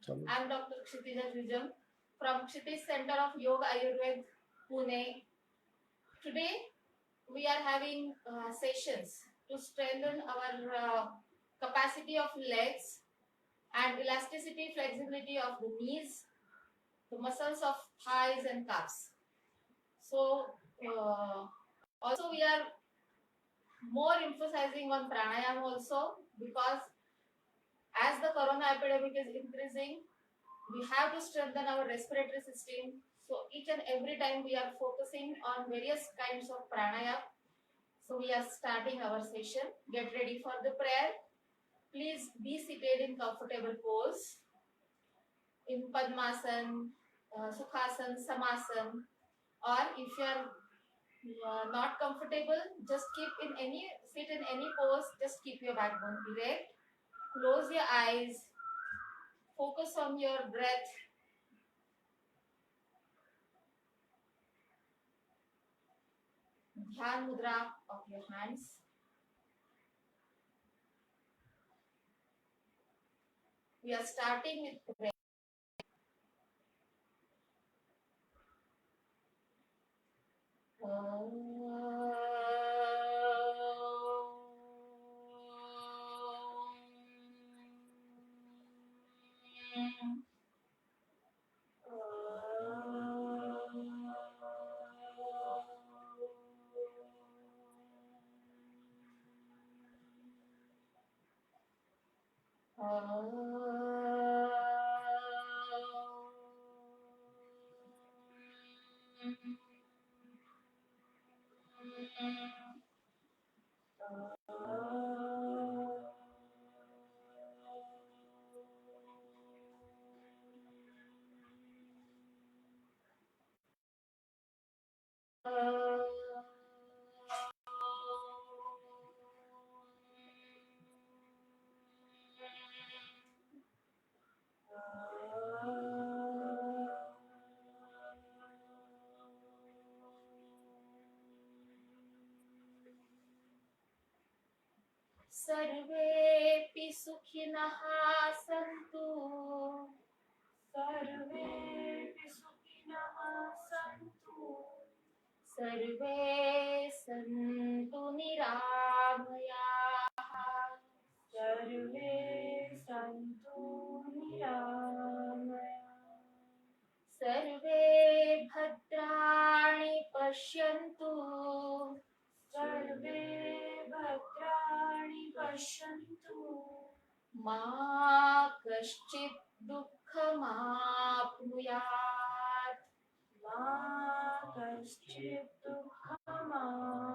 I'm Dr. Kshitija Jujam from Kshitish Center of Yoga Ayurveda, Pune. Today, we are having sessions to strengthen our capacity of legs and elasticity, flexibility of the knees, the muscles of thighs and calves. So, also we are more emphasizing on pranayama also, because as the corona epidemic is increasing, we have to strengthen our respiratory system. So each and every time we are focusing on various kinds of pranayama. So we are starting our session. Get ready for the prayer. Please be seated in comfortable pose, in Padmasan, Sukhasan, Samasan, or if you are not comfortable, just sit in any pose. Just keep your backbone erect. Close your eyes. Focus on your breath. Dhyan mudra of your hands. We are starting with prayer. सर्वेऽपि सुखिनः सन्तु सर्वेऽपि सुखिनः सन्तु सर्वे सन्तु निरामयाः सर्वे सन्तु निरामयाः सर्वे भद्राणि पश्यन्तु सर्वे भद्राणि पश्यन्तु मा कश्चित् दुःखमाप्नुयात् मा कश्चित् दुःखमाप्नुयात्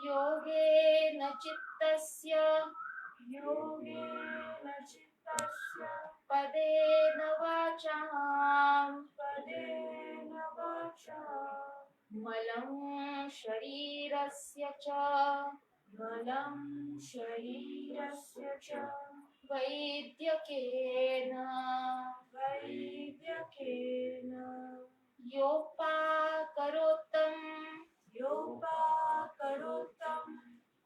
योगेन चित्तस्य पदेन वाचा मलं शरीरस्य च वैद्यकेन योपाकरोत्तं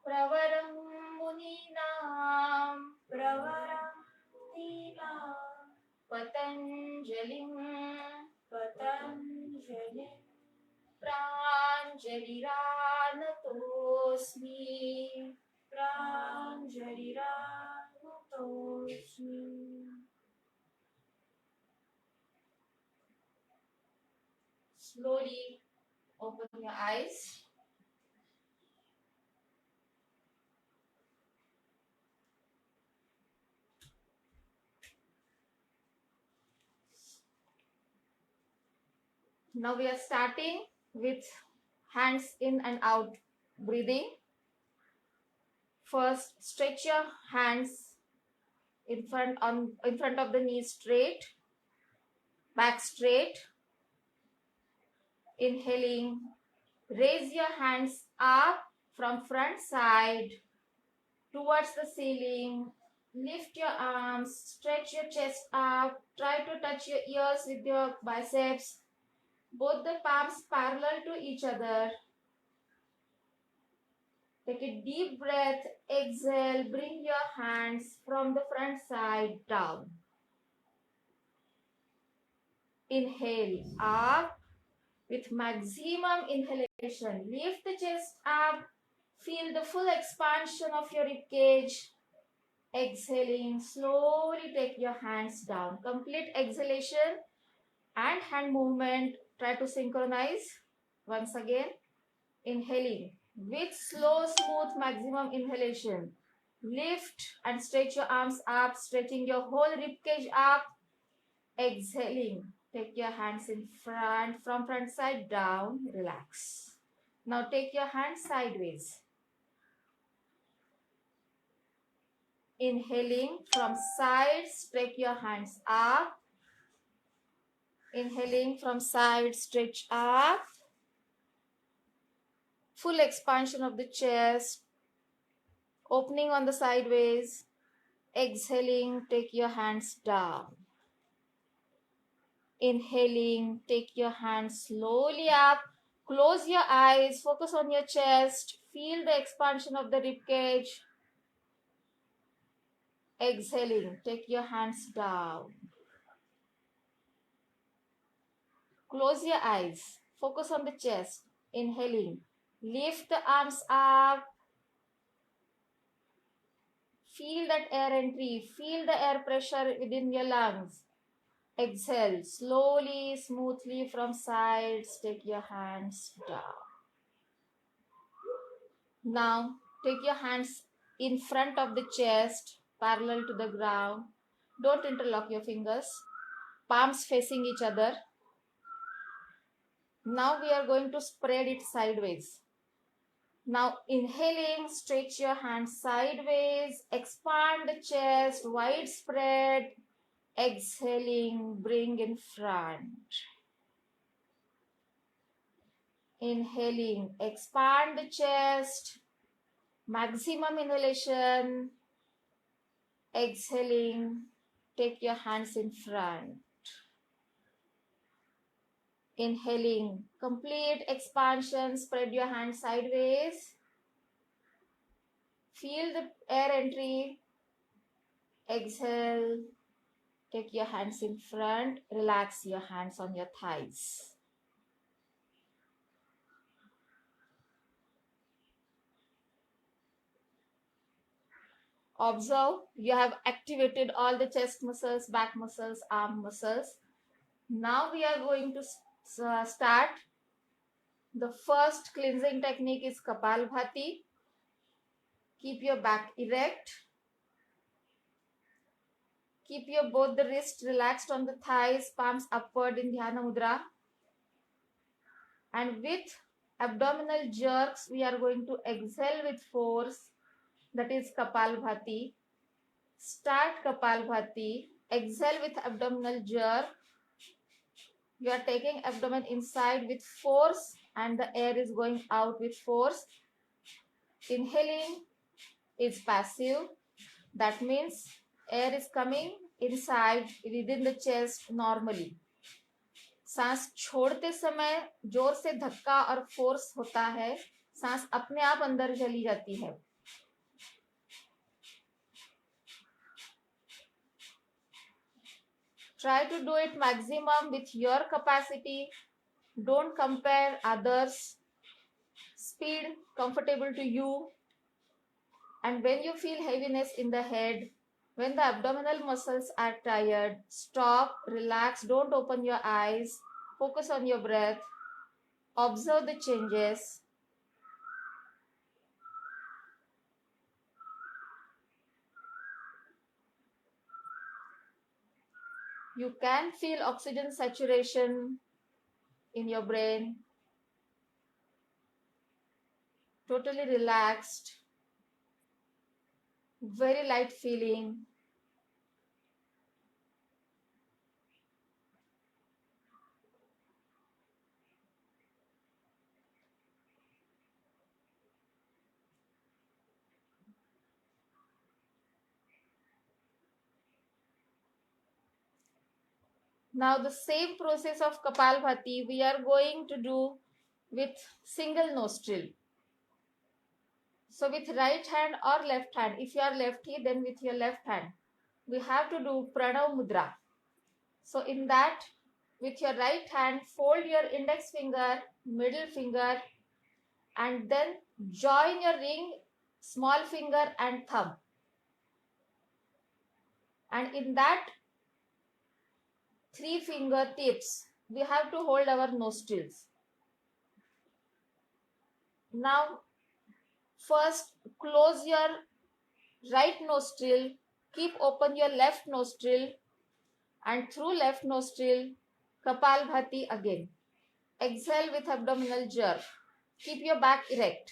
प्रवरं मुनीनां पतञ्जलिं प्राञ्जलिरानतोऽस्मि. Slowly open your eyes. Now we are starting with hands in and out breathing. First, stretch your hands in front of the knees straight, back straight. Inhaling, raise your hands up from front side towards the ceiling. Lift your arms, stretch your chest up, try to touch your ears with your biceps. Both the palms parallel to each other. Take a deep breath, exhale, bring your hands from the front side down. Inhale up with maximum inhalation. Lift the chest up. Feel the full expansion of your rib cage. Exhaling, slowly take your hands down. Complete exhalation and hand movement. Try to synchronize. Once again, inhaling with slow, smooth, maximum inhalation. Lift and stretch your arms up, stretching your whole rib cage up. Exhaling, take your hands in front, from front side down, relax. Now take your hands sideways. Inhaling from sides, take your hands up. Inhaling from side, stretch up. Full expansion of the chest. Opening on the sideways. Exhaling, take your hands down. Inhaling, take your hands slowly up. Close your eyes, focus on your chest. Feel the expansion of the rib cage. Exhaling, take your hands down. Close your eyes, focus on the chest. Inhaling, lift the arms up. Feel that air entry, feel the air pressure within your lungs. Exhale, slowly, smoothly from sides, take your hands down. Now, take your hands in front of the chest, parallel to the ground. Don't interlock your fingers. Palms facing each other. Now we are going to spread it sideways. Now inhaling, stretch your hands sideways, expand the chest, wide spread. Exhaling, bring in front. Inhaling, expand the chest, maximum inhalation. Exhaling, take your hands in front. Inhaling, complete expansion, spread your hands sideways. Feel the air entry. Exhale, take your hands in front. Relax your hands on your thighs. Observe, you have activated all the chest muscles, back muscles, arm muscles. Now we are going to start. The first cleansing technique is Kapalbhati. Keep your back erect. Keep your both the wrists relaxed on the thighs, palms upward in Dhyana Mudra. And with abdominal jerks, we are going to exhale with force. That is Kapalbhati. Start Kapalbhati. Exhale with abdominal jerk. You are taking abdomen inside with force and the air is going out with force. Inhaling is passive. That means air is coming inside within the chest normally. सांस छोड़ते समय जोर से धक्का और force होता है, सांस अपने आप अंदर चली जाती है. Try to do it maximum with your capacity. Don't compare others. Speed comfortable to you. And when you feel heaviness in the head, when the abdominal muscles are tired, stop, relax, don't open your eyes. Focus on your breath. Observe the changes. You can feel oxygen saturation in your brain. Totally relaxed. Very light feeling. Now the same process of Kapalbhati we are going to do with single nostril. So with right hand or left hand, if you are lefty, then with your left hand, we have to do Pranav Mudra. So in that, with your right hand, fold your index finger, middle finger, and then join your ring, small finger and thumb. And in that 3 fingertips, we have to hold our nostrils. Now, first close your right nostril, keep open your left nostril, and through left nostril, Kapalbhati again. Exhale with abdominal jerk. Keep your back erect.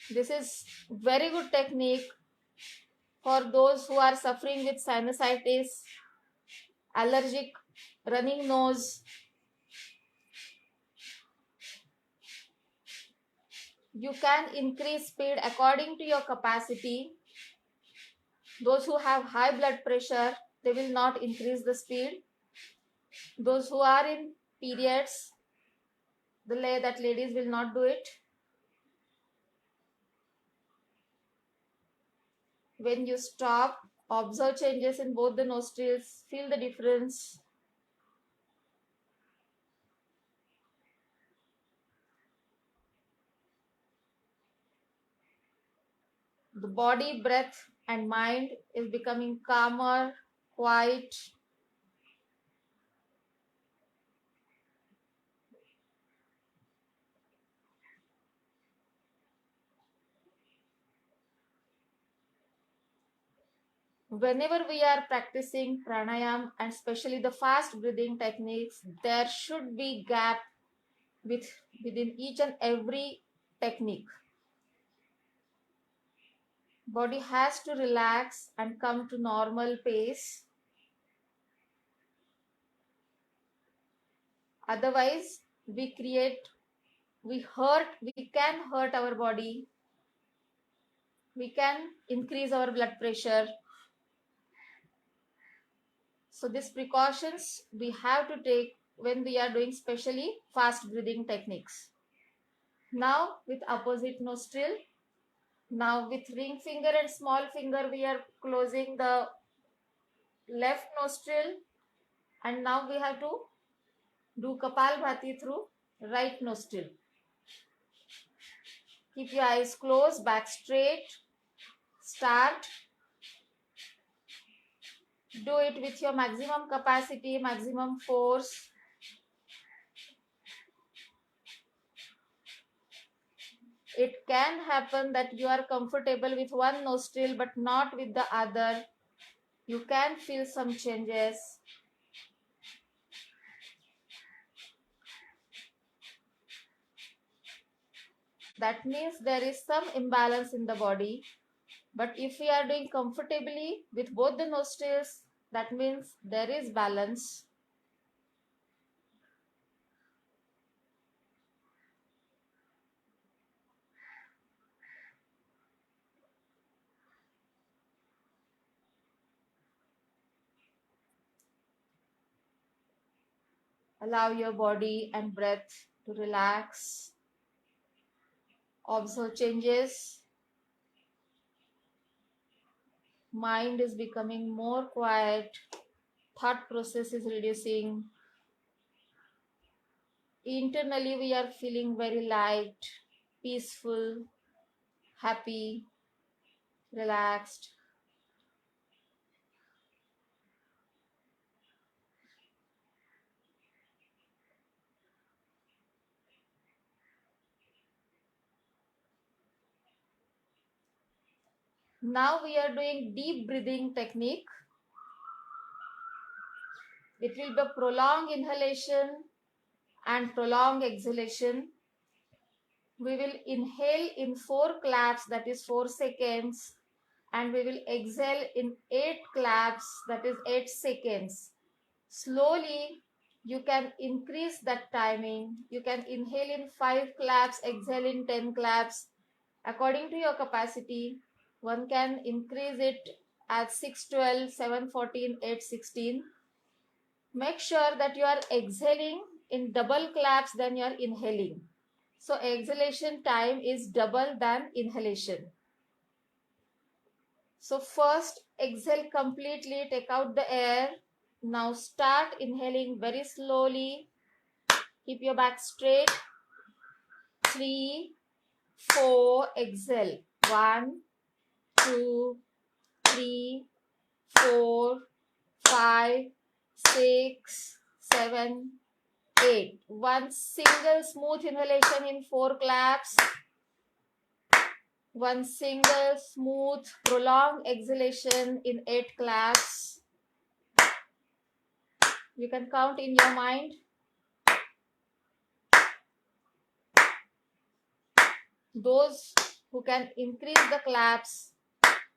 This is very good technique for those who are suffering with sinusitis, allergic, running nose. You can increase speed according to your capacity. Those who have high blood pressure, they will not increase the speed. Those who are in periods, that ladies will not do it. When you stop, observe changes in both the nostrils, feel the difference. The body, breath, and mind is becoming calmer, quiet. Whenever we are practicing pranayam and especially the fast breathing techniques, there should be gap within each and every technique. Body has to relax and come to normal pace. Otherwise, we can hurt our body. We can increase our blood pressure. So these precautions we have to take when we are doing especially fast breathing techniques. Now with opposite nostril. Now with ring finger and small finger we are closing the left nostril, and now we have to do Kapalbhati through right nostril. Keep your eyes closed, back straight. Start. Do it with your maximum capacity, maximum force. It can happen that you are comfortable with one nostril but not with the other. You can feel some changes. That means there is some imbalance in the body. But if we are doing comfortably with both the nostrils, that means there is balance. Allow your body and breath to relax. Observe changes. Mind is becoming more quiet. Thought process is reducing. Internally, we are feeling very light, peaceful, happy, relaxed. Now we are doing deep breathing technique. It will be prolonged inhalation and prolonged exhalation. We will inhale in 4 claps, that is 4 seconds, and we will exhale in 8 claps, that is 8 seconds. Slowly, you can increase that timing. You can inhale in 5 claps, exhale in 10 claps. According to your capacity, one can increase it at 6:12, 7:14, 8:16. Make sure that you are exhaling in double claps than you are inhaling. So exhalation time is double than inhalation. So first exhale completely, take out the air. Now start inhaling very slowly. Keep your back straight. 3, 4, exhale. 1, 2, 3, 4, 5, 6, 7, 8. One single smooth inhalation in 4 claps. One single smooth prolonged exhalation in 8 claps. You can count in your mind. Those who can increase the claps,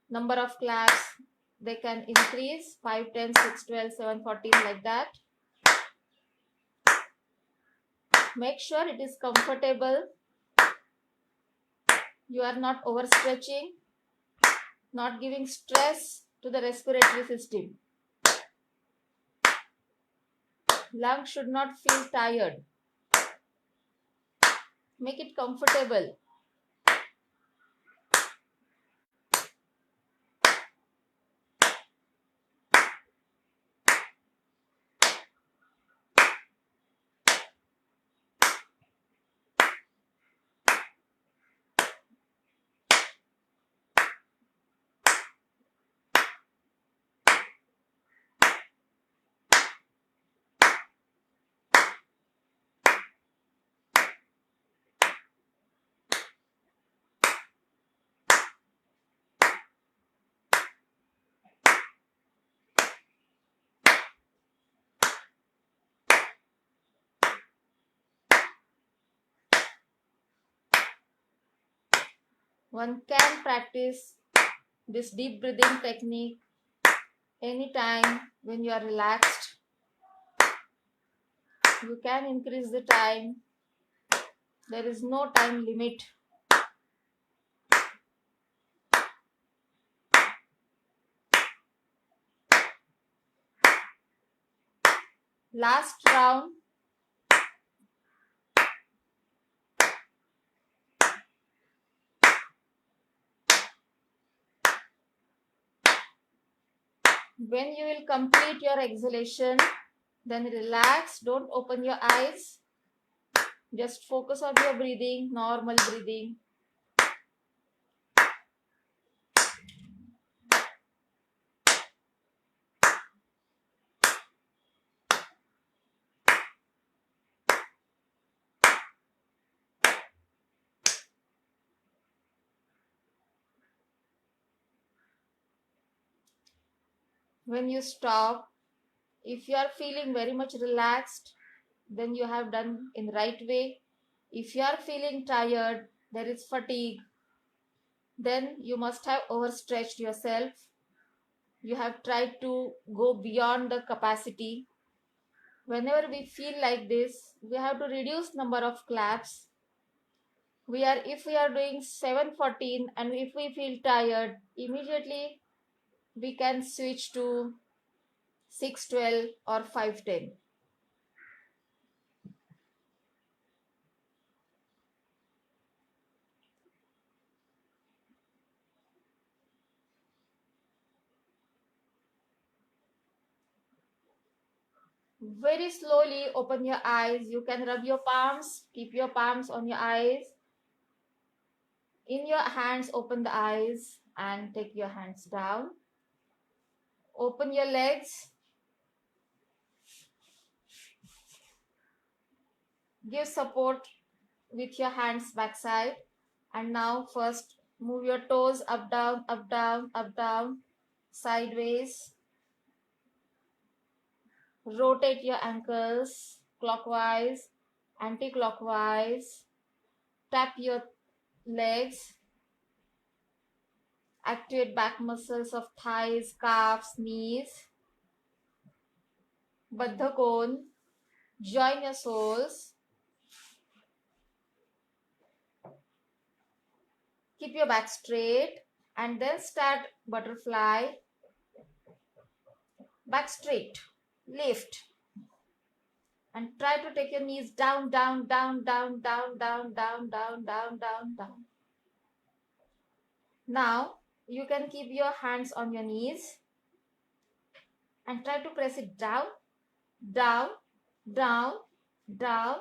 number of claps, they can increase 5, 10, 6, 12, 7, 14, like that. Make sure it is comfortable. You are not overstretching, not giving stress to the respiratory system. Lungs should not feel tired. Make it comfortable. One can practice this deep breathing technique anytime when you are relaxed. You can increase the time. There is no time limit. Last round. When you will complete your exhalation, then relax. Don't open your eyes. Just focus on your breathing, normal breathing. When you stop, if you are feeling very much relaxed, then you have done in the right way. If you are feeling tired, there is fatigue, then you must have overstretched yourself. You have tried to go beyond the capacity. Whenever we feel like this, we have to reduce number of claps. If we are doing 7:14 and if we feel tired, immediately we can switch to 6:12 or 5:10. Very slowly open your eyes. You can rub your palms, keep your palms on your eyes. In your hands, open the eyes and take your hands down. Open your legs. Give support with your hands backside. And now first move your toes up, down, up, down, up, down, sideways. Rotate your ankles clockwise, anti-clockwise. Tap your legs. Activate back muscles of thighs, calves, knees. Baddha Kon. Join your soles. Keep your back straight and then start butterfly. Back straight. Lift. And try to take your knees down, down, down, down, down, down, down, down, down, down, down. Now, you can keep your hands on your knees and try to press it down, down, down, down,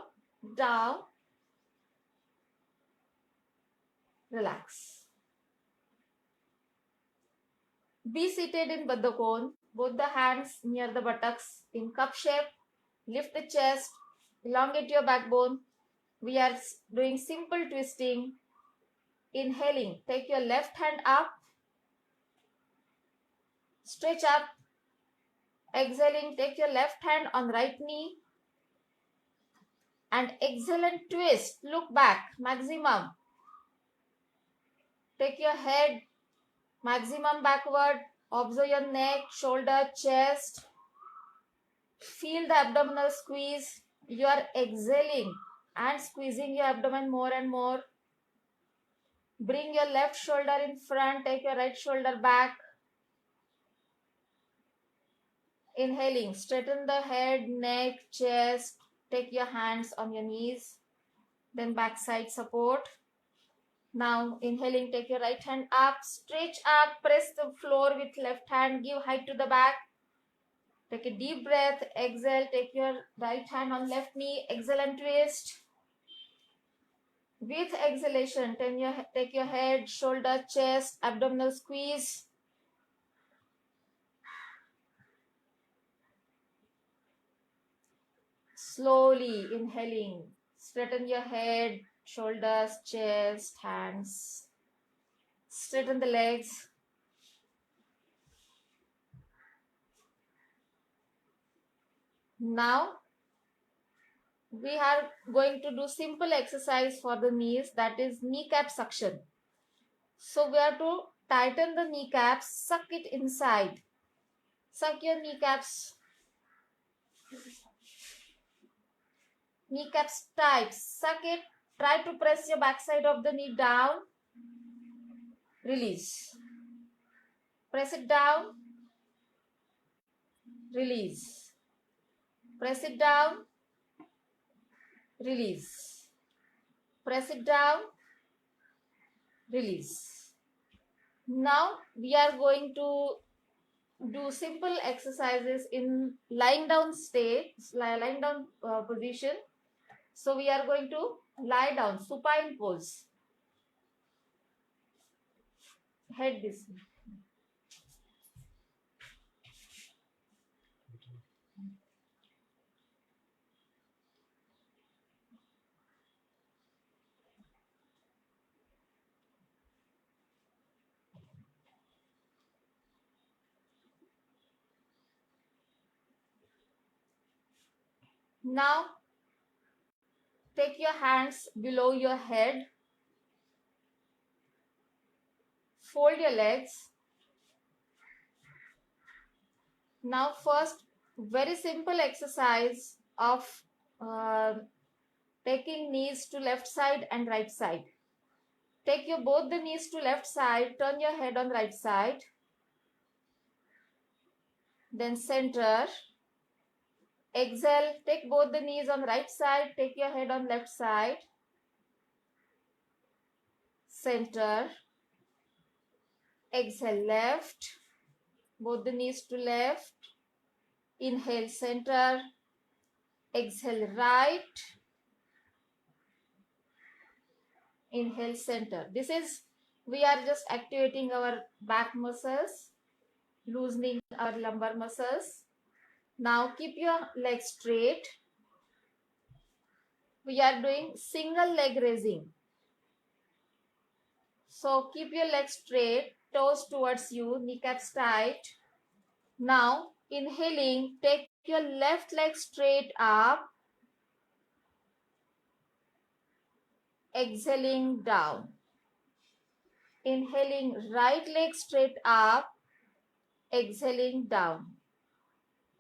down. Relax. Be seated in Baddha cone, both the hands near the buttocks in cup shape. Lift the chest, elongate your backbone. We are doing simple twisting. Inhaling, take your left hand up, stretch up. Exhaling, take your left hand on right knee and exhale and twist. Look back, maximum. Take your head maximum backward. Observe your neck, shoulder, chest. Feel the abdominal squeeze. You are exhaling and squeezing your abdomen more and more. Bring your left shoulder in front. Take your right shoulder back. Inhaling, straighten the head, neck, chest. Take your hands on your knees. Then backside support. Now inhaling, take your right hand up, stretch up, press the floor with left hand, give height to the back. Take a deep breath, exhale, take your right hand on left knee, exhale and twist. With exhalation, take your head, shoulder, chest, abdominal squeeze. Slowly inhaling, straighten your head, shoulders, chest, hands. Straighten the legs. Now we are going to do simple exercise for the knees, that is kneecap suction. So we have to tighten the kneecaps, suck it inside. Suck your kneecaps. Kneecaps tight. Suck it. Try to press your backside of the knee down. Release. Press it down. Release. Press it down. Release. Press it down. Release. Now we are going to do simple exercises in lying down state, lying down position. So we are going to lie down, supine pose. Head this way. Now take your hands below your head. Fold your legs. Now first, very simple exercise of taking knees to left side and right side. Take your both the knees to left side, turn your head on right side. Then center. Exhale, take both the knees on right side, take your head on left side. Center. Exhale, left. Both the knees to left. Inhale, center. Exhale, right. Inhale, center. This is, we are just activating our back muscles, loosening our lumbar muscles. Now keep your legs straight. We are doing single leg raising. So keep your legs straight, toes towards you, kneecaps tight. Now inhaling, take your left leg straight up. Exhaling down. Inhaling, right leg straight up. Exhaling down.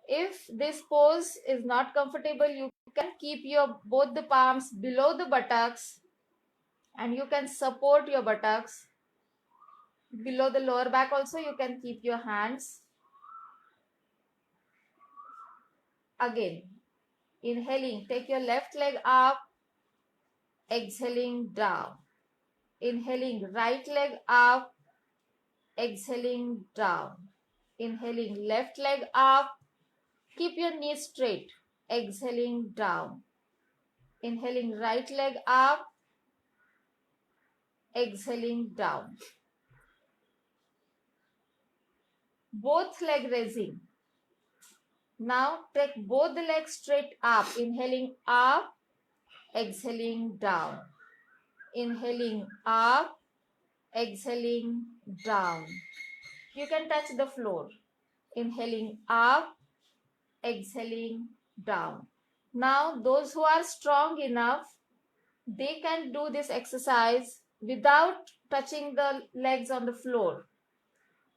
If this pose is not comfortable, you can keep your both the palms below the buttocks and you can support your buttocks. Below the lower back also you can keep your hands. Again, inhaling, take your left leg up. Exhaling down. Inhaling, right leg up. exhaling down. Inhaling left leg up, keep your knees straight, exhaling down. Inhaling right leg up, exhaling down. Both leg raising. Now take both the legs straight up, inhaling up, exhaling down. Inhaling up, exhaling down. You can touch the floor. Inhaling up, exhaling down. Now those who are strong enough, they can do this exercise without touching the legs on the floor.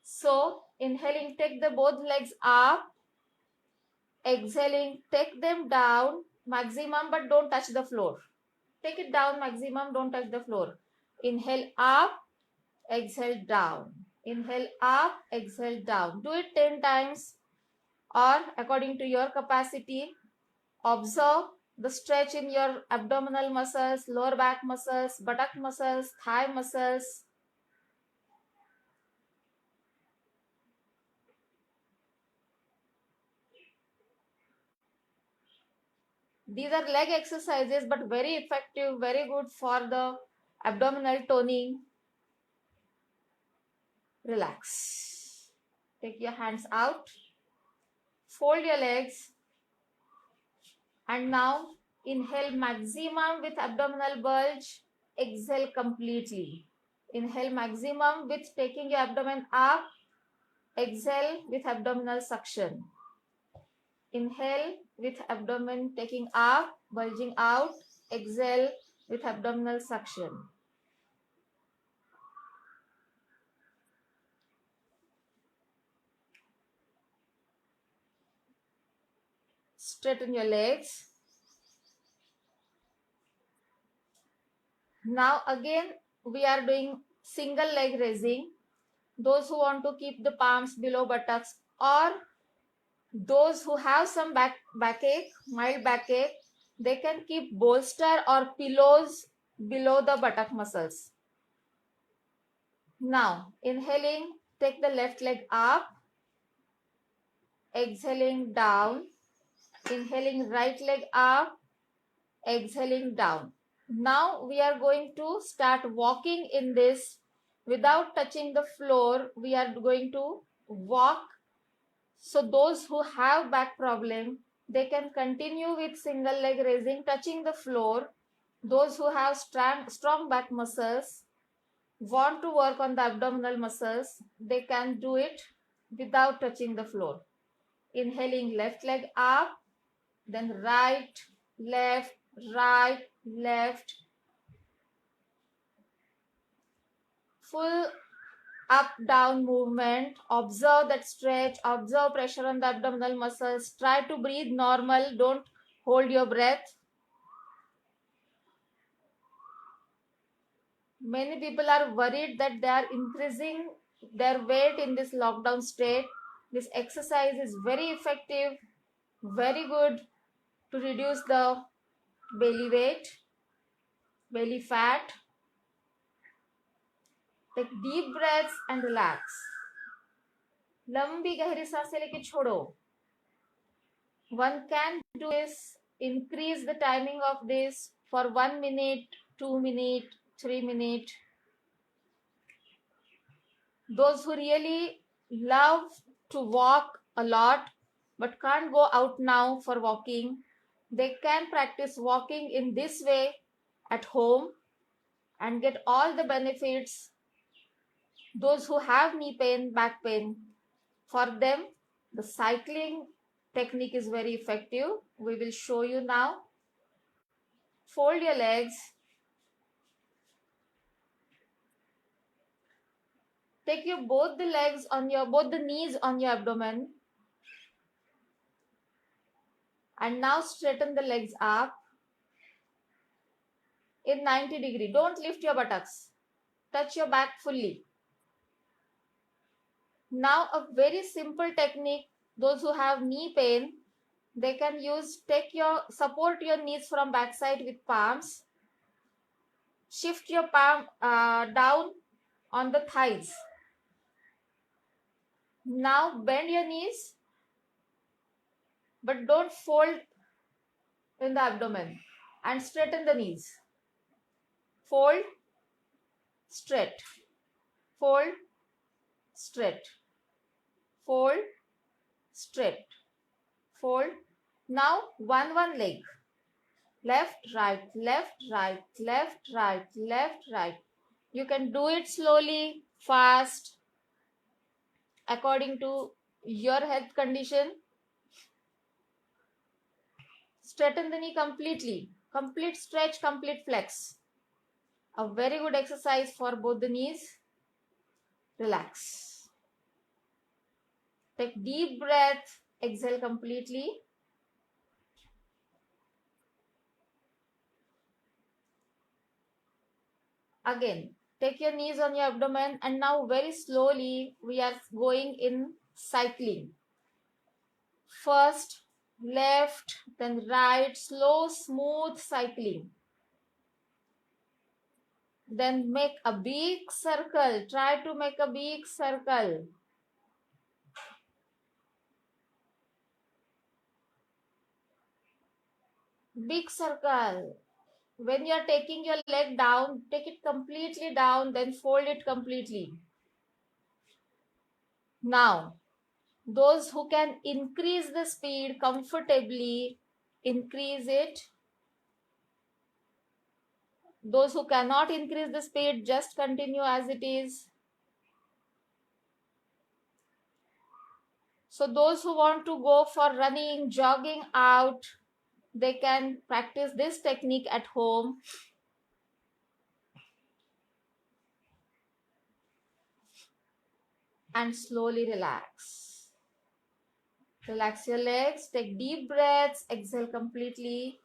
So inhaling, take the both legs up, exhaling, take them down maximum, but don't touch the floor. Take it down maximum, don't touch the floor. Inhale up, exhale down. Inhale up, exhale down. Do it 10 times or according to your capacity. Observe the stretch in your abdominal muscles, lower back muscles, buttock muscles, thigh muscles. These are leg exercises, but very effective, very good for the abdominal toning. Relax. Take your hands out. Fold your legs. And now inhale maximum with abdominal bulge. Exhale completely. Inhale maximum with taking your abdomen up. Exhale with abdominal suction. Inhale with abdomen taking up, bulging out. Exhale with abdominal suction. Straighten your legs. Now again we are doing single leg raising. Those who want to keep the palms below buttocks, or those who have some backache, mild backache, they can keep bolster or pillows below the buttock muscles. Now inhaling, take the left leg up, exhaling down. Inhaling right leg up, exhaling down. Now we are going to start walking in this without touching the floor. We are going to walk. So those who have back problem, they can continue with single leg raising, touching the floor. Those who have strong back muscles, want to work on the abdominal muscles, they can do it without touching the floor. Inhaling left leg up, then right, left, right, left. Full up down movement. Observe that stretch, observe pressure on the abdominal muscles. Try to breathe normal, don't hold your breath. Many people are worried that they are increasing their weight in this lockdown state. This exercise is very effective, very good to reduce the belly weight, belly fat. Take deep breaths and relax. लंबी गहरी सांसें लेके छोड़ो. One can do this, increase the timing of this for 1 minute, 2 minutes, 3 minutes. Those who really love to walk a lot but can't go out now for walking, they can practice walking in this way at home and get all the benefits. Those who have knee pain, back pain, for them the cycling technique is very effective. We will show you now. Fold your legs. Take your both the knees on your abdomen. And now straighten the legs up in 90 degree. Don't lift your buttocks. Touch your back fully. Now a very simple technique. Those who have knee pain, they can use, support your knees from backside with palms. Shift your palm down on the thighs. Now bend your knees, but don't fold in the abdomen, and straighten the knees. Fold, straight, fold, straight, fold, straight, fold. Now one leg. Left, right, left, right, left, right, left, right. You can do it slowly, fast, according to your health condition. Straighten the knee completely. Complete stretch, complete flex. A very good exercise for both the knees. Relax. Take deep breath. Exhale completely. Again, take your knees on your abdomen, and now very slowly we are going in cycling. First left, then right, slow, smooth cycling. Then make a big circle. Try to make a big circle. Big circle. When you are taking your leg down, take it completely down, then fold it completely. Now, those who can increase the speed comfortably, increase it. Those who cannot increase the speed, just continue as it is. So those who want to go for running, jogging out, they can practice this technique at home. And slowly relax. Relax your legs, take deep breaths, exhale completely.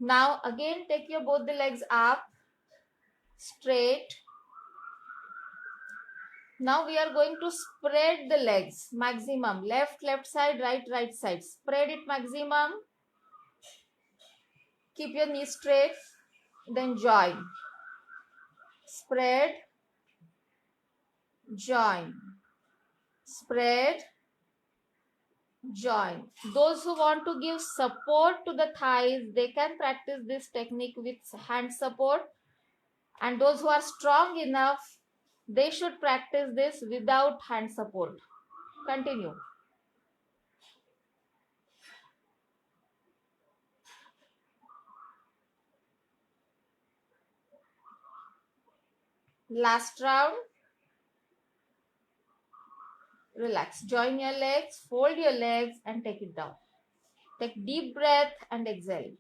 Now again take your both the legs up, straight. Now we are going to spread the legs maximum. Left side, right side. Spread it maximum. Keep your knees straight. Then join. Spread. Join. Spread. Join. Those who want to give support to the thighs, they can practice this technique with hand support. And those who are strong enough, they should practice this without hand support. Continue. Last round. Relax. Join your legs, fold your legs and take it down. Take deep breath and exhale.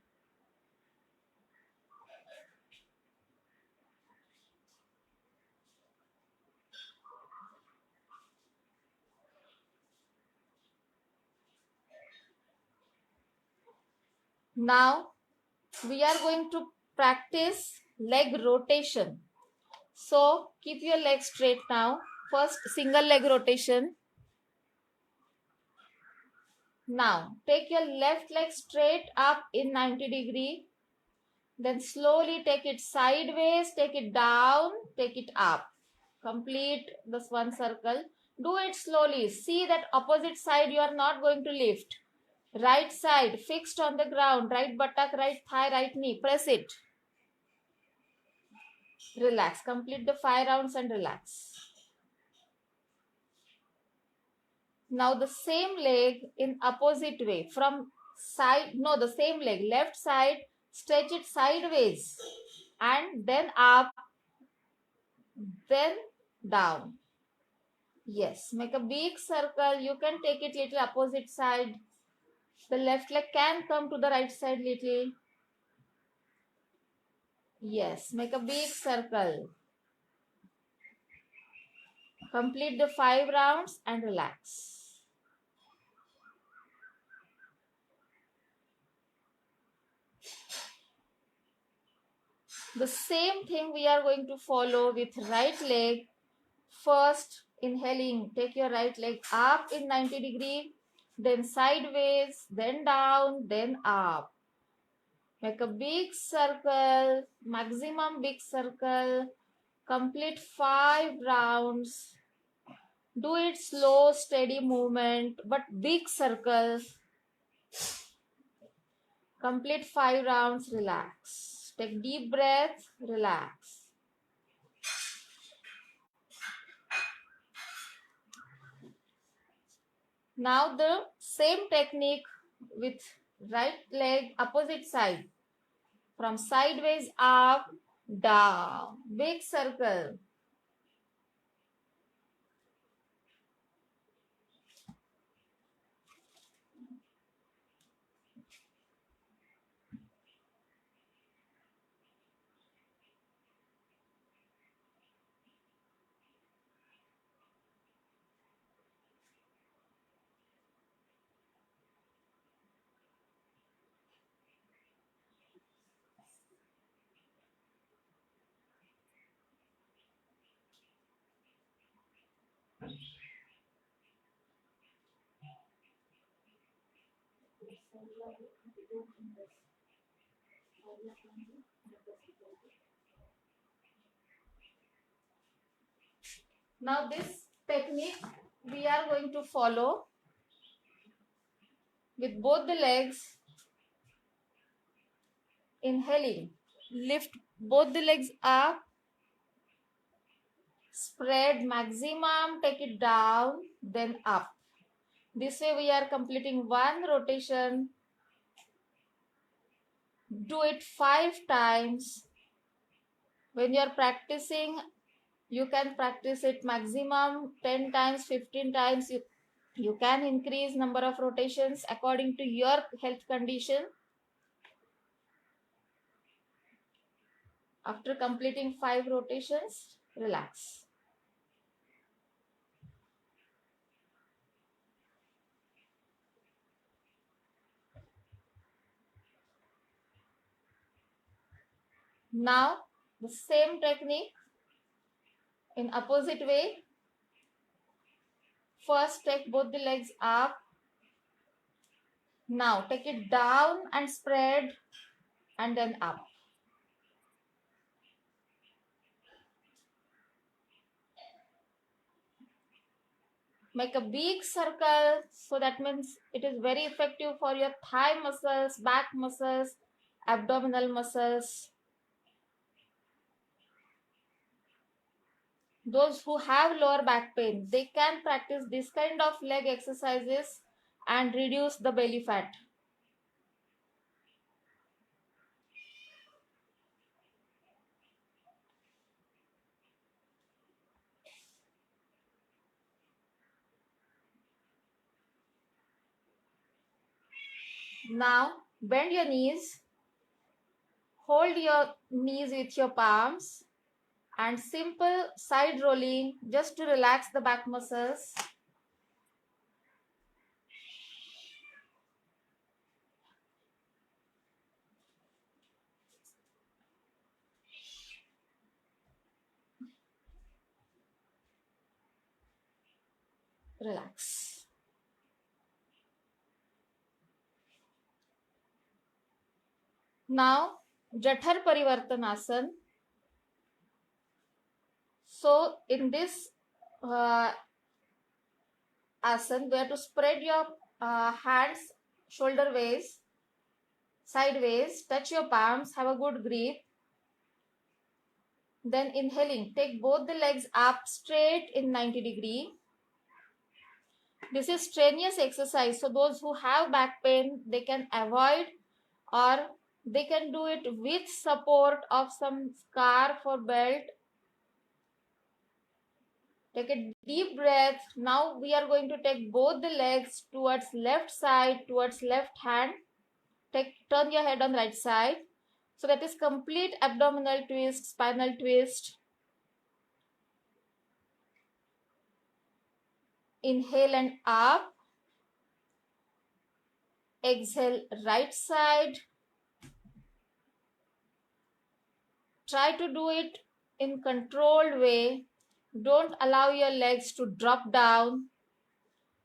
Now we are going to practice leg rotation. So keep your legs straight now. First single leg rotation. Now take your left leg straight up in 90 degree. Then slowly take it sideways, take it down, take it up. Complete this one circle. Do it slowly. See that opposite side you are not going to lift. Right side fixed on the ground. Right buttock, right thigh, right knee. Press it. Relax. Complete the 5 rounds and relax. Now the same leg in opposite way. From side, no, the same leg. Left side, stretch it sideways. And then up. Then down. Yes, make a big circle. You can take it little opposite side. The left leg can come to the right side little. Yes, make a big circle. Complete the 5 rounds and relax. The same thing we are going to follow with right leg. First Inhaling, take your right leg up in 90 degree, then sideways, then down, then up. Make a big circle, maximum big circle. Complete 5 rounds. Do it slow, steady movement, but big circles. Complete 5 rounds, relax. Take deep breath, relax. Now the same technique with right leg opposite side. From sideways up, down. Big circle. Now this technique we are going to follow with both the legs. Inhaling, lift both the legs up, spread maximum, take it down, then up. This way we are completing one rotation. Do it 5 times. When you are practicing, you can practice it maximum 10 times, 15 times. You can increase number of rotations according to your health condition. After completing 5 rotations, relax. Now the same technique in opposite way. First take both the legs up. Now take it down and spread, and then up. Make a big circle, so that means it is very effective for your thigh muscles, back muscles, abdominal muscles. Those who have lower back pain, they can practice this kind of leg exercises and reduce the belly fat. Now bend your knees, hold your knees with your palms, and simple side rolling just to relax the back muscles. Relax. Now Jathar Parivartanasana. So in this asana, we have to spread your hands shoulder ways, sideways, touch your palms, have a good grip. Then inhaling, take both the legs up straight in 90 degree. This is strenuous exercise, so those who have back pain, they can avoid, or they can do it with support of some scarf or belt. Take a deep breath. Now we are going to take both the legs towards left side, towards left hand. Turn your head on right side. So that is complete abdominal twist, spinal twist. Inhale and up. Exhale right side. Try to do it in controlled way. Don't allow your legs to drop down.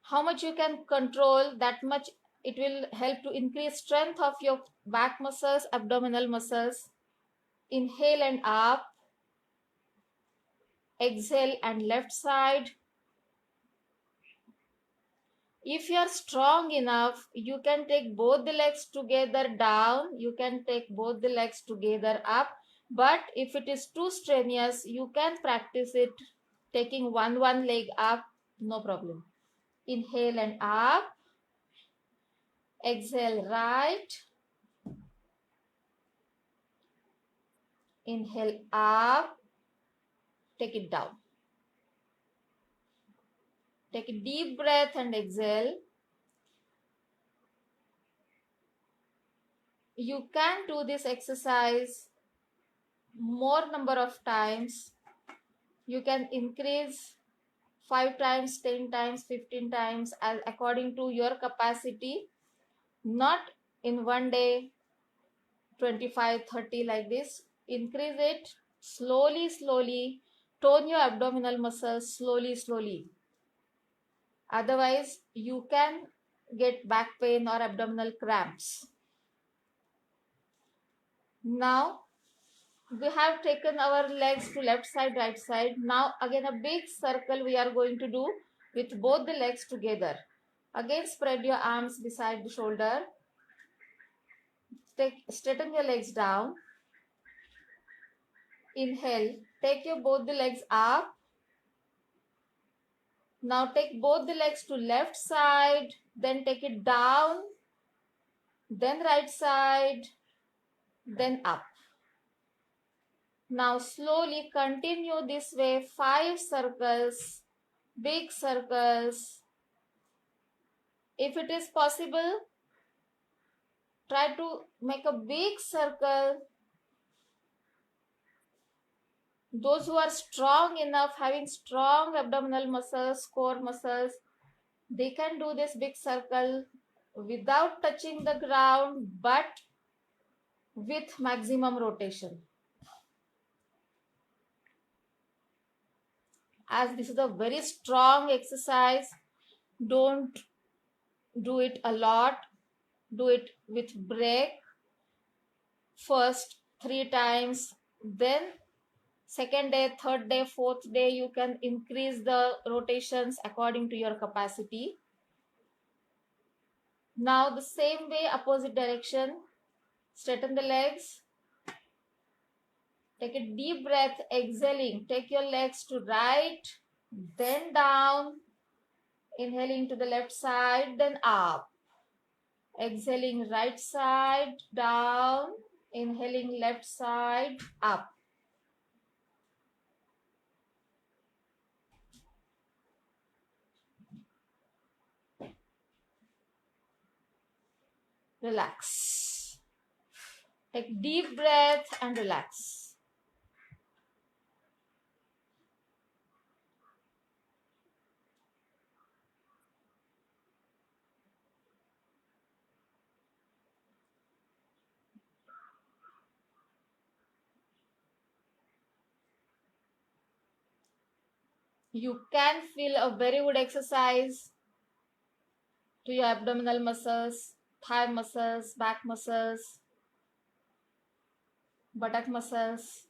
How much you can control, that much it will help to increase strength of your back muscles, abdominal muscles. Inhale and up. Exhale and left side. If you are strong enough, you can take both the legs together down. You can take both the legs together up. But if it is too strenuous, you can practice it taking one leg up, no problem. Inhale and up. Exhale right. Inhale up. Take it down. Take a deep breath and exhale. You can do this exercise more number of times. You can increase 5 times, 10 times, 15 times as according to your capacity. Not in one day 25, 30 like this. Increase it slowly. Tone your abdominal muscles slowly. Otherwise, you can get back pain or abdominal cramps. Now, we have taken our legs to left side, right side. Now, again a big circle we are going to do with both the legs together. Again, spread your arms beside the shoulder. Straighten your legs down. Inhale. Take your both the legs up. Now take both the legs to left side. Then take it down. Then right side. Then up. Now slowly continue this way. 5 circles. Big circles. If it is possible, try to make a big circle. Those who are strong enough, having strong abdominal muscles, core muscles, they can do this big circle without touching the ground, but with maximum rotation. As this is a very strong exercise, don't do it a lot. Do it with break. First 3 times, then second day, third day, fourth day, you can increase the rotations according to your capacity. Now the same way, opposite direction. Straighten the legs. Take a deep breath, exhaling. Take your legs to right, then down. Inhaling to the left side, then up. Exhaling right side, down. Inhaling left side, up. Relax. Take deep breath and relax. You can feel a very good exercise to your abdominal muscles, thigh muscles, back muscles, buttock muscles.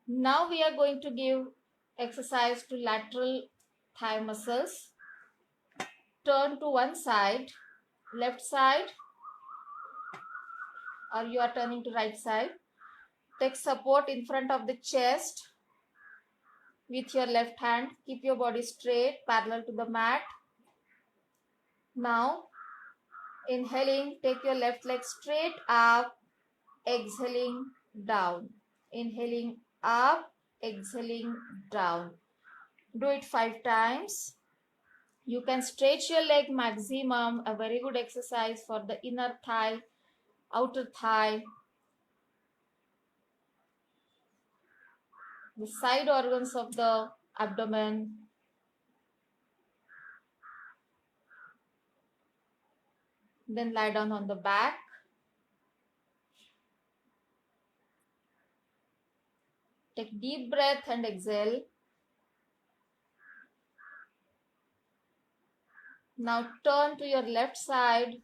Now we are going to give exercise to lateral thigh muscles. Turn to one side, left side, or you are turning to right side. Take support in front of the chest with your left hand. Keep your body straight, parallel to the mat. Now, inhaling, take your left leg straight up, exhaling down. Inhaling up, exhaling down. Do it 5 times. You can stretch your leg maximum, a very good exercise for the inner thigh, outer thigh, the side organs of the abdomen. Then lie down on the back. Take deep breath and exhale. Now turn to your left side.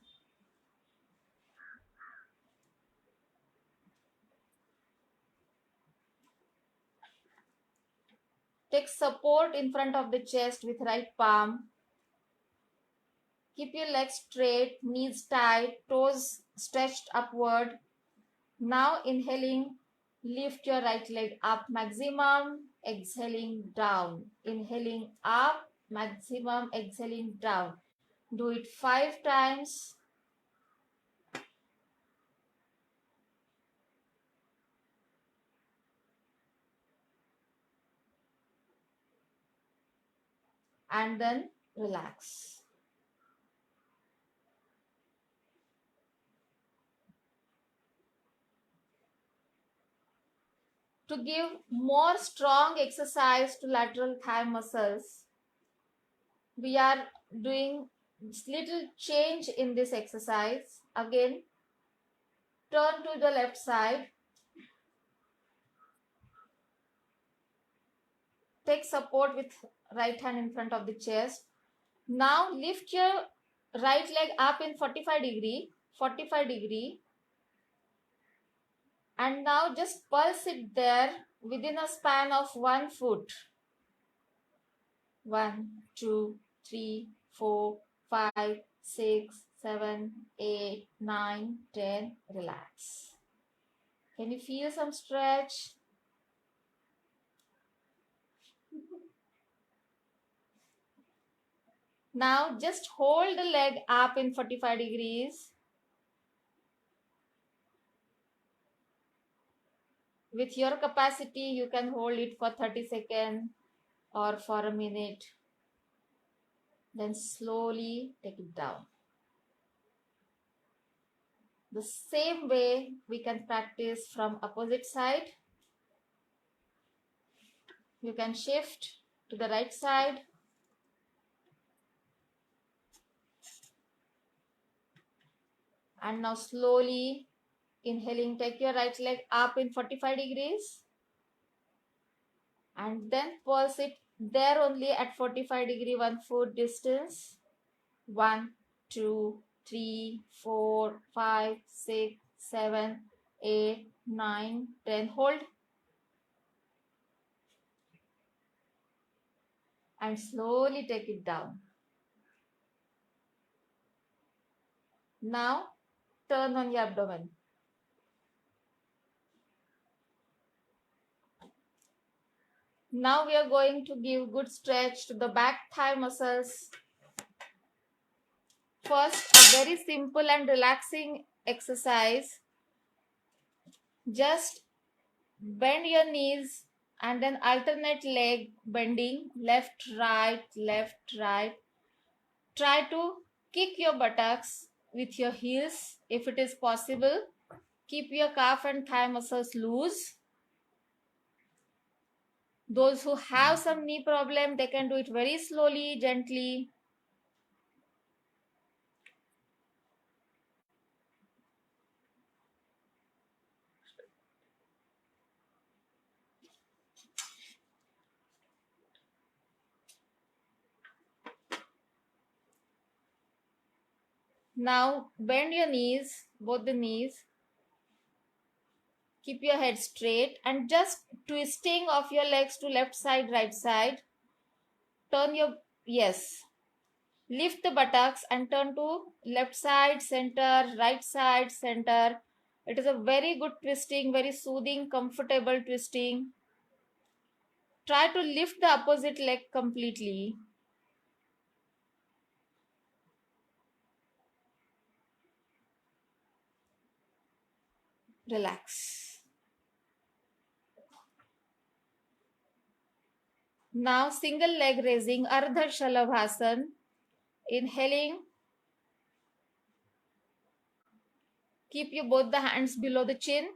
Take support in front of the chest with right palm. Keep your legs straight, knees tight, toes stretched upward. Now inhaling, lift your right leg up maximum, exhaling down. Inhaling up, maximum, exhaling down. Do it 5 times. And then relax. To give more strong exercise to lateral thigh muscles, we are doing little change in this exercise. Again, turn to the left side. Take support with right hand in front of the chest. Now lift your right leg up in 45 degree, and now just pulse it there within a span of 1 foot. 1, 2, 3, 4, 5, 6, 7, 8, 9, 10. Relax. Can you feel some stretch? Now just hold the leg up in 45 degrees. With your capacity, you can hold it for 30 seconds or for a minute. Then slowly take it down. The same way we can practice from opposite side. You can shift to the right side. And now slowly inhaling, take your right leg up in 45 degrees. And then pulse it there only at 45 degree, 1 foot distance. 1, 2, 3, 4, 5, 6, 7, 8, 9, 10. Hold. And slowly take it down. Now turn on your abdomen. Now we are going to give good stretch to the back thigh muscles. First, a very simple and relaxing exercise. Just bend your knees and then alternate leg bending, left, right, left, right. Try to kick your buttocks with your heels if it is possible. Keep your calf and thigh muscles loose. Those who have some knee problem, they can do it very slowly, gently. Now bend your knees, both the knees. Keep your head straight and just twisting of your legs to left side, right side. Turn your, yes. Lift the buttocks and turn to left side, center, right side, center. It is a very good twisting, very soothing, comfortable twisting. Try to lift the opposite leg completely. Relax. Now single leg raising, Ardha Shalabhasan. Inhaling. Keep your both the hands below the chin.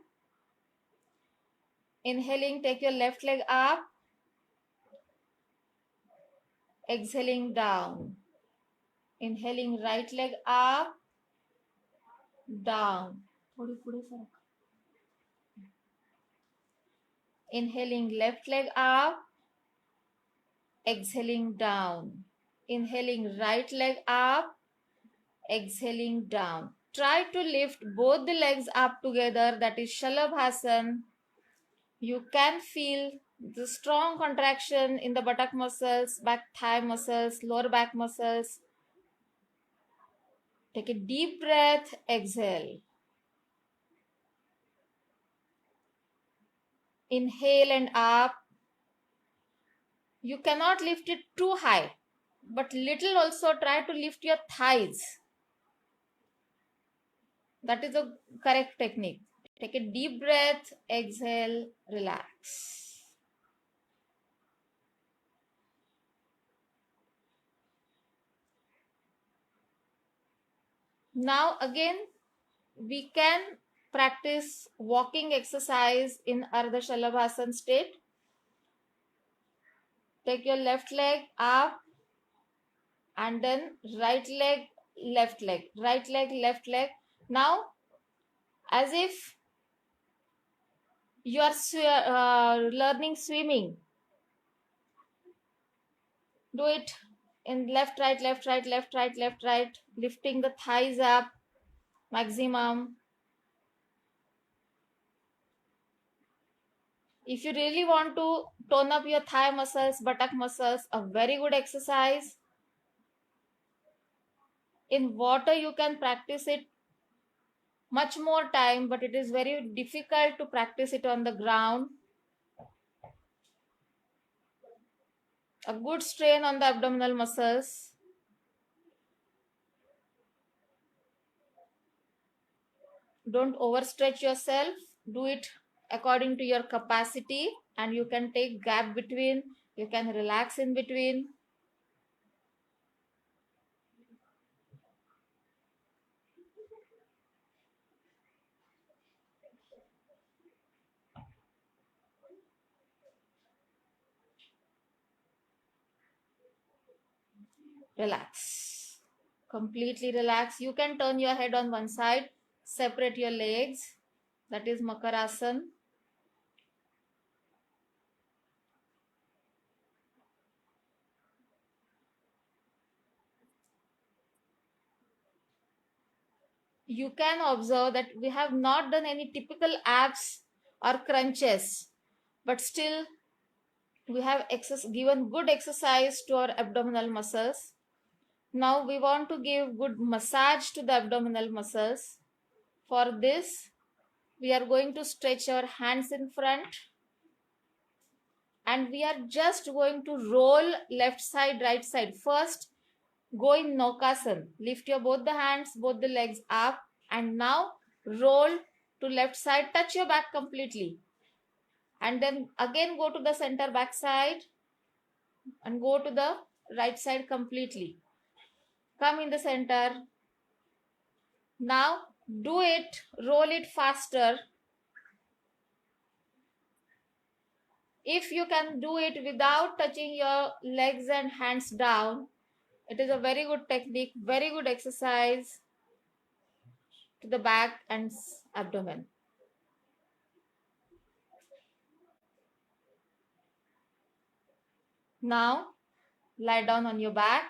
Inhaling, take your left leg up. Exhaling down. Inhaling, right leg up, down. Inhaling left leg up, exhaling down. Inhaling right leg up, exhaling down. Try to lift both the legs up together, that is Shalabhasan. You can feel the strong contraction in the buttock muscles, back thigh muscles, lower back muscles. Take a deep breath, exhale. Inhale and up. You cannot lift it too high, but little also try to lift your thighs. That is the correct technique. Take a deep breath, exhale, relax. Now again, we can practice walking exercise in Ardha Shalabhasan state. Take your left leg up and then right leg, left leg, right leg, left leg. Now, as if you are learning swimming, do it in left, right, left, right, left, right, left, right, lifting the thighs up maximum. If you really want to tone up your thigh muscles, buttock muscles, a very good exercise. In water, you can practice it much more time, but it is very difficult to practice it on the ground. A good strain on the abdominal muscles. Don't overstretch yourself. Do it according to your capacity, and you can take gap between. You can relax in between. Relax. Completely relax. You can turn your head on one side. Separate your legs. That is Makarasana. You can observe that we have not done any typical abs or crunches, but still we have given good exercise to our abdominal muscles. Now we want to give good massage to the abdominal muscles. For this, we are going to stretch our hands in front, and we are just going to roll left side, right side. First, go in Naukasana. Lift your both the hands, both the legs up, and now roll to left side. Touch your back completely. And then again go to the center back side and go to the right side completely. Come in the center. Now do it, roll it faster. If you can do it without touching your legs and hands down, it is a very good technique, very good exercise to the back and abdomen. Now lie down on your back.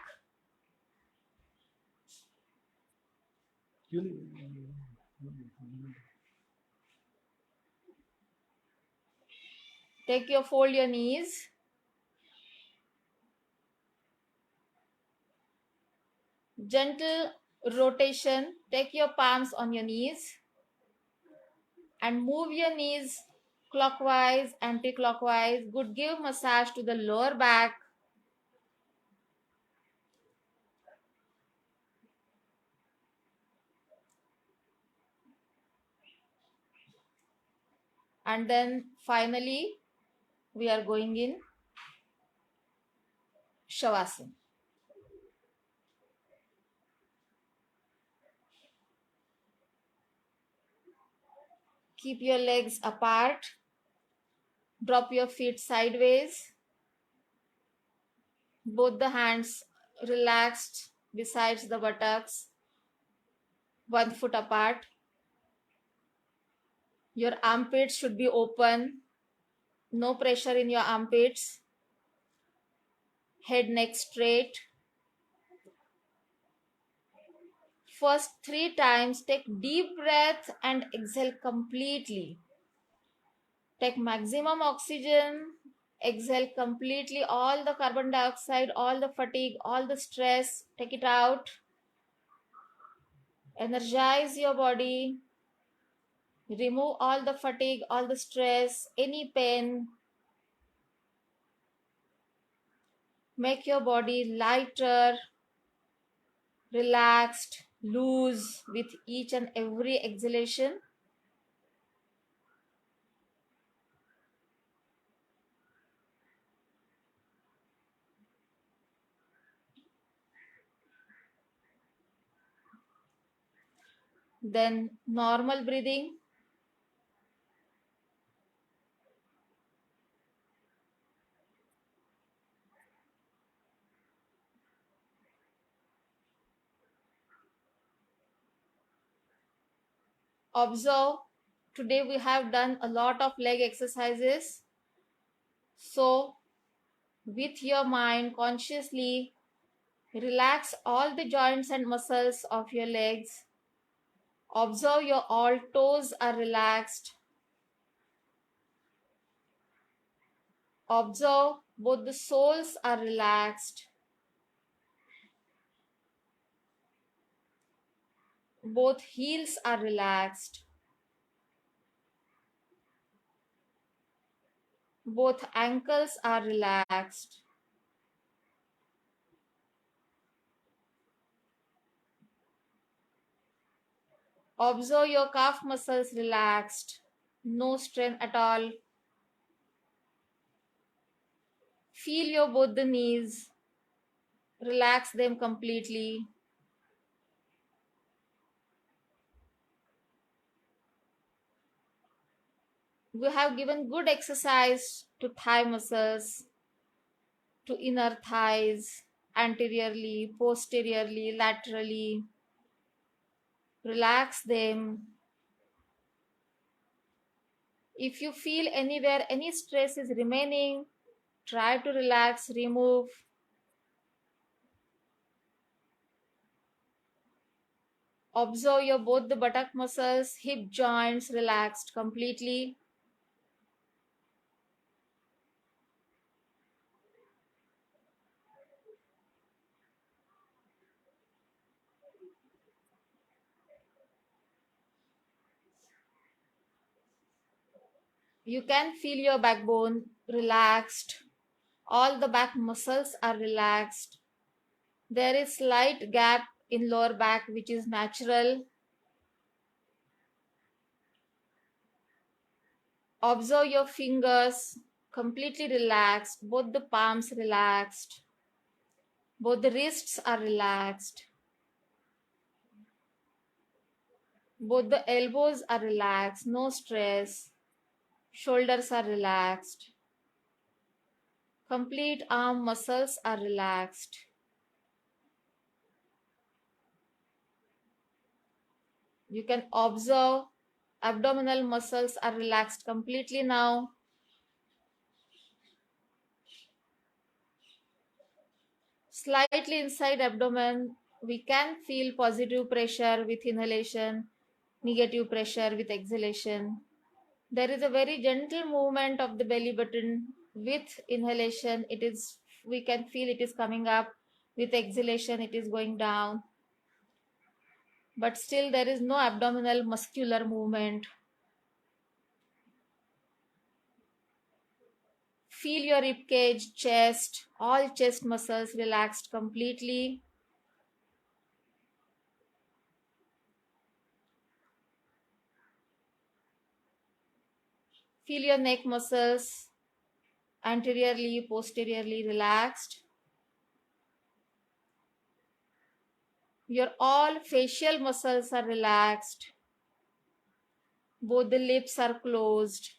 Fold your knees. Gentle rotation. Take your palms on your knees and move your knees clockwise, anti-clockwise. Good. Give massage to the lower back. And then finally, we are going in Shavasana. Keep your legs apart. Drop your feet sideways. Both the hands relaxed besides the buttocks. 1 foot apart. Your armpits should be open. No pressure in your armpits. Head, neck straight. First 3 times, take deep breath and exhale completely. Take maximum oxygen. Exhale completely all the carbon dioxide, all the fatigue, all the stress. Take it out. Energize your body. Remove all the fatigue, all the stress, any pain. Make your body lighter, relaxed, loose with each and every exhalation. Then normal breathing. Observe. Today we have done a lot of leg exercises. So with your mind consciously relax all the joints and muscles of your legs. Observe your all toes are relaxed. Observe both the soles are relaxed. Both heels are relaxed. Both ankles are relaxed. Observe your calf muscles relaxed. No strain at all. Feel your both the knees. Relax them completely. We have given good exercise to thigh muscles, to inner thighs, anteriorly, posteriorly, laterally. Relax them. If you feel anywhere any stress is remaining, try to relax, remove. Observe your both the buttock muscles, hip joints relaxed completely. You can feel your backbone relaxed. All the back muscles are relaxed. There is slight gap in lower back which is natural. Observe your fingers completely relaxed. Both the palms relaxed. Both the wrists are relaxed. Both the elbows are relaxed. No stress. Shoulders are relaxed. Complete arm muscles are relaxed. You can observe abdominal muscles are relaxed completely now. Slightly inside abdomen, we can feel positive pressure with inhalation, negative pressure with exhalation. There is a very gentle movement of the belly button with inhalation. We can feel it is coming up. With exhalation, it is going down. But still there is no abdominal muscular movement. Feel your rib cage, chest, all chest muscles relaxed completely. Feel your neck muscles anteriorly, posteriorly relaxed. Your all facial muscles are relaxed. Both the lips are closed.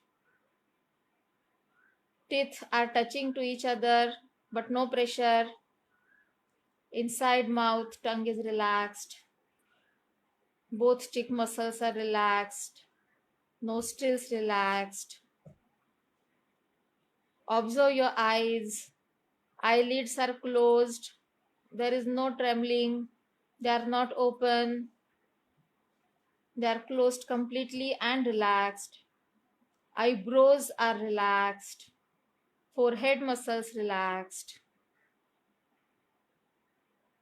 Teeth are touching to each other, but no pressure. Inside mouth, tongue is relaxed. Both cheek muscles are relaxed. Nostrils relaxed. Observe your eyes. Eyelids are closed. There is no trembling. They are not open. They are closed completely and relaxed. Eyebrows are relaxed. Forehead muscles relaxed.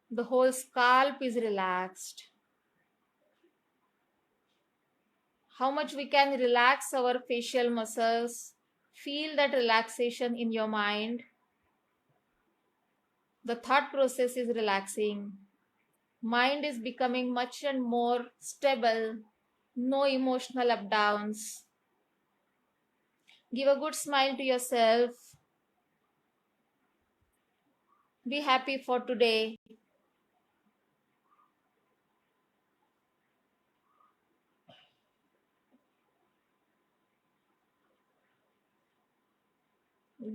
The whole scalp is relaxed. How much we can relax our facial muscles. Feel that relaxation in your mind. The thought process is relaxing. Mind is becoming much and more stable. No emotional up downs. Give a good smile to yourself. Be happy for today.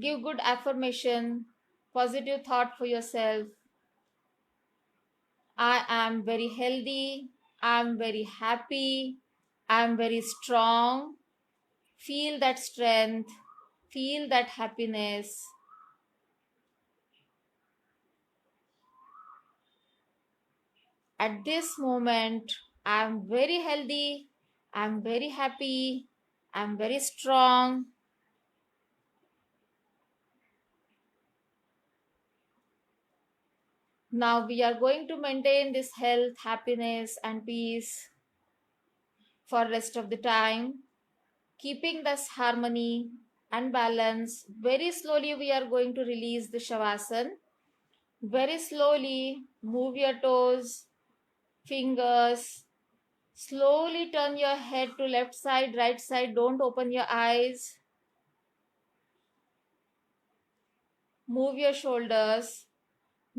Give good affirmation, positive thought for yourself. I am very healthy. I am very happy. I am very strong. Feel that strength. Feel that happiness. At this moment, I am very healthy. I am very happy. I am very strong. Now we are going to maintain this health, happiness, and peace for rest of the time, keeping this harmony and balance. Very slowly we are going to release the Shavasana. Very slowly move your toes, fingers. Slowly turn your head to left side, right side. Don't open your eyes. Move your shoulders.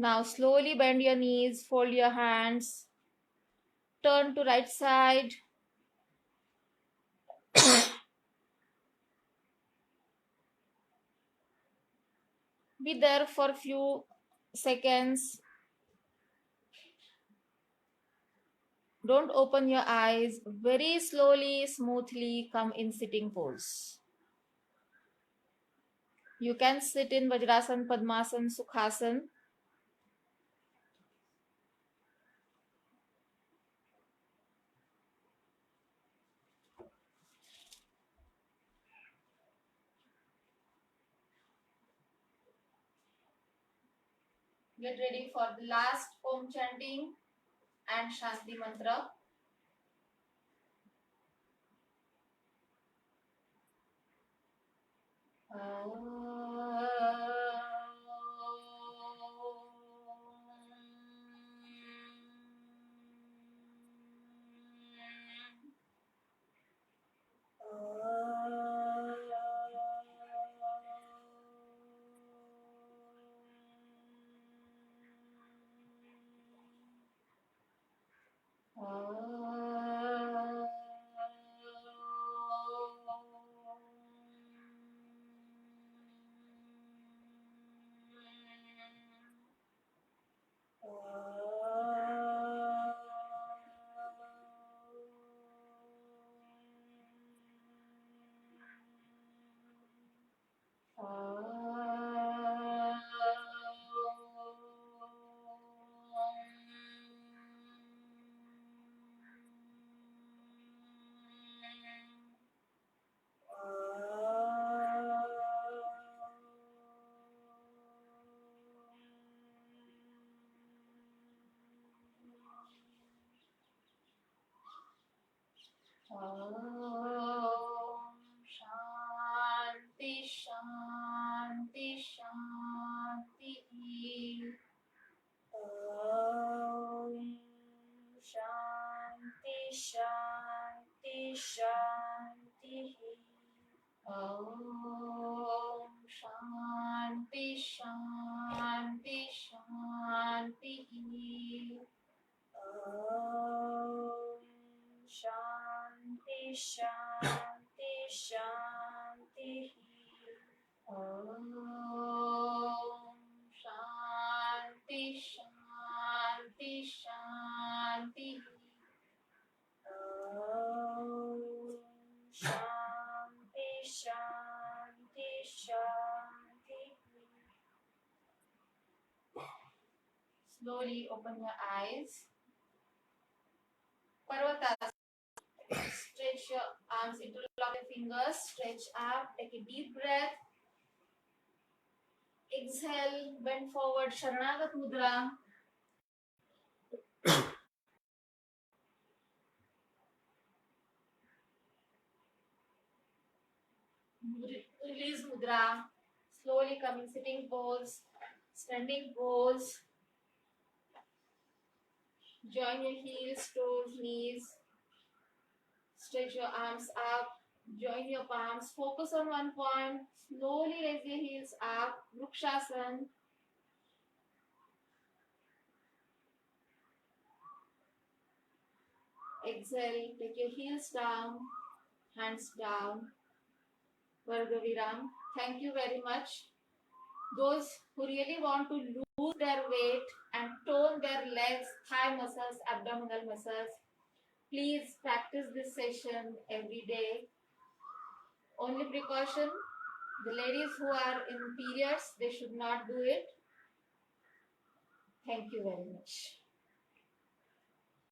Now slowly bend your knees, fold your hands. Turn to right side. Be there for few seconds. Don't open your eyes. Very slowly, smoothly come in sitting pose. You can sit in Vajrasana, Padmasana, Sukhasana. Get ready for the last Om chanting and Shanti mantra. Shanti, Shanti, Shanti. Shanti, Shanti, Shanti. Shanti, Shanti, Shanti. Shanti, Shanti, Shanti. Shanti, Shanti, Shanti. Shanti, Shanti, Shanti. Slowly open your eyes. Parvatas. Stretch your arms, interlock your fingers, stretch up, take a deep breath. Exhale, bend forward, Sharanagat Mudra. Release Mudra. Slowly coming sitting pose, standing pose. Join your heels, toes, knees. Stretch your arms up. Join your palms. Focus on one point. Slowly raise your heels up. Vrukshasana. Exhale. Take your heels down. Hands down. Vargaviram. Thank you very much. Those who really want to lose their weight and tone their legs, thigh muscles, abdominal muscles, please practice this session every day. Only precaution, the ladies who are in periods, they should not do it. Thank you very much.